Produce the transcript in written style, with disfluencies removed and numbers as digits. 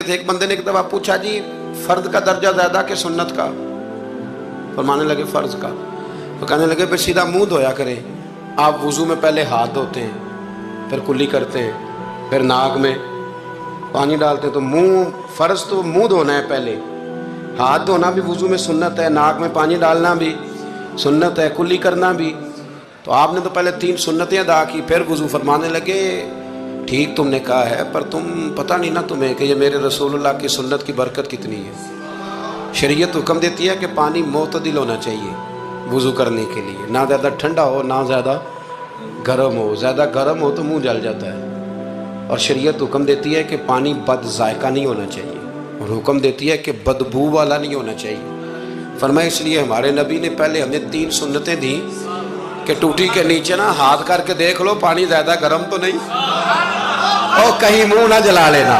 ایک بندے نے ایک دفعہ پوچھا جی فرد کا درجہ زیادہ کہ سنت کا؟ فرمانے لگے فرض کا۔ تو کہنے لگے پھر سیدھا منہ دھویا کریں۔ آپ وضو میں پہلے ہاتھ دھوتے ہیں، پھر کلی کرتے ہیں، پھر ناک میں پانی ڈالتے ہیں، تو منہ فرض تو منہ دھونا ہے پہلے، ہاتھ دھونا بھی وضو میں سنت ہے، ناک میں پانی ڈالنا بھی سنت ہے، کلی کرنا بھی۔ تو آپ نے تو پہلے 3 سنتیں ادا کی پھر وضو۔ فرمانے لگے ٹھیک تم نے کہا ہے، پر تم پتہ نہیں نا تمہیں کہ یہ میرے رسول اللہ کی سنت کی برکت کتنی ہے۔ شریعت حکم دیتی ہے کہ پانی معتدل ہونا چاہیے وضو کرنے کے لیے، نہ زیادہ ٹھنڈا ہو نہ زیادہ گرم ہو۔ زیادہ گرم ہو تو منہ جل جاتا ہے۔ اور شریعت حکم دیتی ہے کہ پانی بد ذائقہ نہیں ہونا چاہیے، اور حکم دیتی ہے کہ بدبو والا نہیں ہونا چاہیے۔ فرمایا اس لیے ہمارے نبی نے پہلے ہمیں 3 سنتیں دیں کہ ٹوٹی کے نیچے نا ہاتھ کر کے دیکھ لو پانی زیادہ گرم تو نہیں، اور کہیں منہ نہ جلا لینا۔